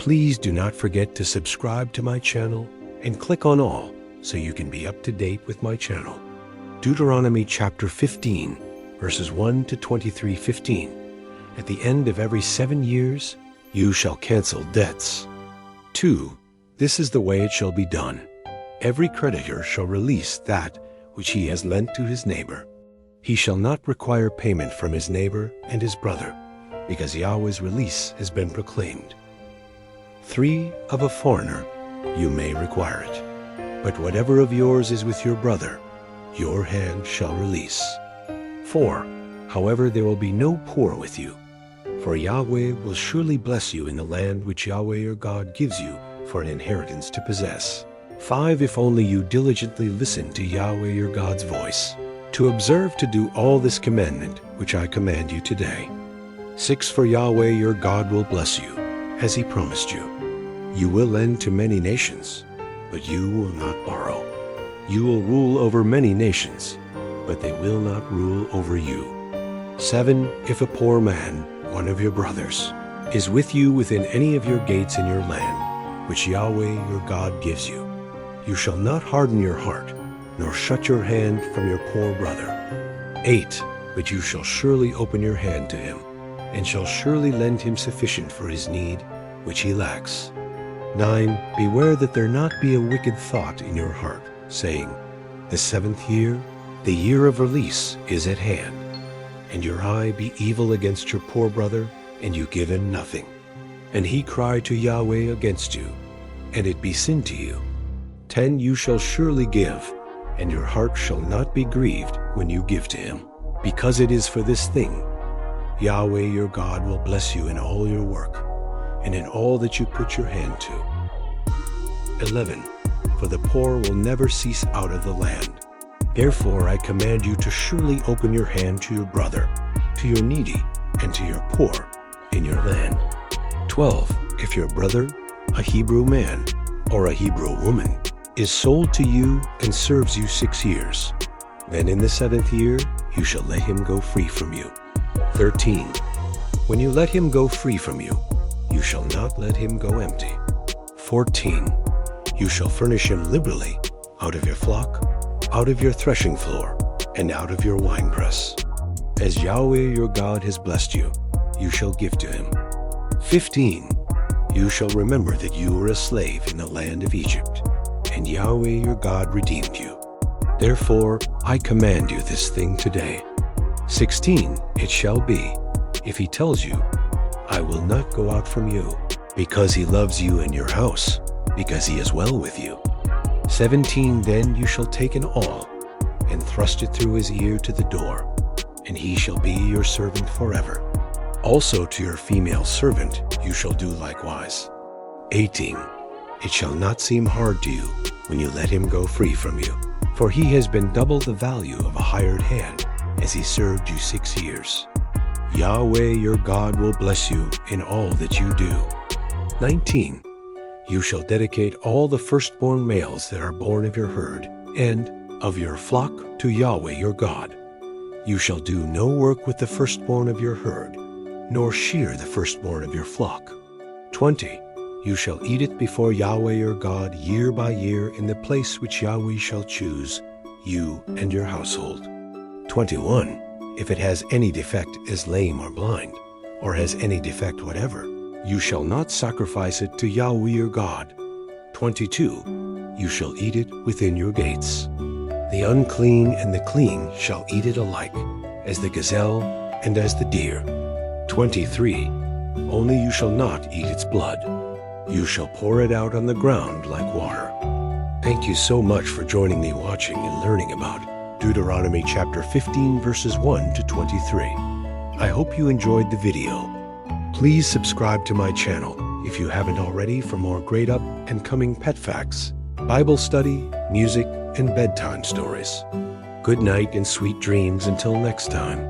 Please do not forget to subscribe to my channel and click on all so you can be up to date with my channel. Deuteronomy chapter 15, verses 1 to 23:15. At the end of every 7 years, you shall cancel debts. 2. This is the way it shall be done. Every creditor shall release that which he has lent to his neighbor. He shall not require payment from his neighbor and his brother, because Yahweh's release has been proclaimed. 3. Of a foreigner you may require it, but whatever of yours is with your brother, your hand shall release. 4. However, there will be no poor with you, for Yahweh will surely bless you in the land which Yahweh your God gives you for an inheritance to possess. 5. If only you diligently listen to Yahweh your God's voice, to observe to do all this commandment which I command you today. 6. For Yahweh your God will bless you, as he promised you. You will lend to many nations, but you will not borrow. You will rule over many nations, but they will not rule over you. 7. If a poor man, one of your brothers, is with you within any of your gates in your land, which Yahweh your God gives you, you shall not harden your heart, nor shut your hand from your poor brother. 8. But you shall surely open your hand to him, and shall surely lend him sufficient for his need, which he lacks. 9. Beware that there not be a wicked thought in your heart, saying, the 7th year, the year of release, is at hand, and your eye be evil against your poor brother, and you give him nothing. And he cry to Yahweh against you, and it be sin to you. 10. You shall surely give, and your heart shall not be grieved when you give to him, because it is for this thing Yahweh your God will bless you in all your work, and in all that you put your hand to. 11. For the poor will never cease out of the land. Therefore I command you to surely open your hand to your brother, to your needy, and to your poor in your land. 12. If your brother, a Hebrew man, or a Hebrew woman, is sold to you and serves you 6 years, then in the 7th year you shall let him go free from you. 13. When you let him go free from you, you shall not let him go empty. 14. You shall furnish him liberally out of your flock, out of your threshing floor, and out of your winepress. As Yahweh your God has blessed you, you shall give to him. 15. You shall remember that you were a slave in the land of Egypt, and Yahweh your God redeemed you. Therefore I command you this thing today. 16. It shall be, if he tells you, I will not go out from you, because he loves you and your house, because he is well with you. 17. Then you shall take an awl, and thrust it through his ear to the door, and he shall be your servant forever. Also to your female servant you shall do likewise. 18. It shall not seem hard to you when you let him go free from you, for he has been double the value of a hired hand, as he served you 6 years. Yahweh your God will bless you in all that you do. 19. You shall dedicate all the firstborn males that are born of your herd and of your flock to Yahweh your God. You shall do no work with the firstborn of your herd, nor shear the firstborn of your flock. 20. You shall eat it before Yahweh your God year by year in the place which Yahweh shall choose, you and your household. 21. If it has any defect, is lame or blind, or has any defect whatever, you shall not sacrifice it to Yahweh your God. 22. You shall eat it within your gates. The unclean and the clean shall eat it alike, as the gazelle and as the deer. 23. Only you shall not eat its blood. You shall pour it out on the ground like water. Thank you so much for joining me watching and learning about Deuteronomy chapter 15 verses 1 to 23. I hope you enjoyed the video. Please subscribe to my channel if you haven't already for more great up and coming pet facts, Bible study, music, and bedtime stories. Good night and sweet dreams until next time.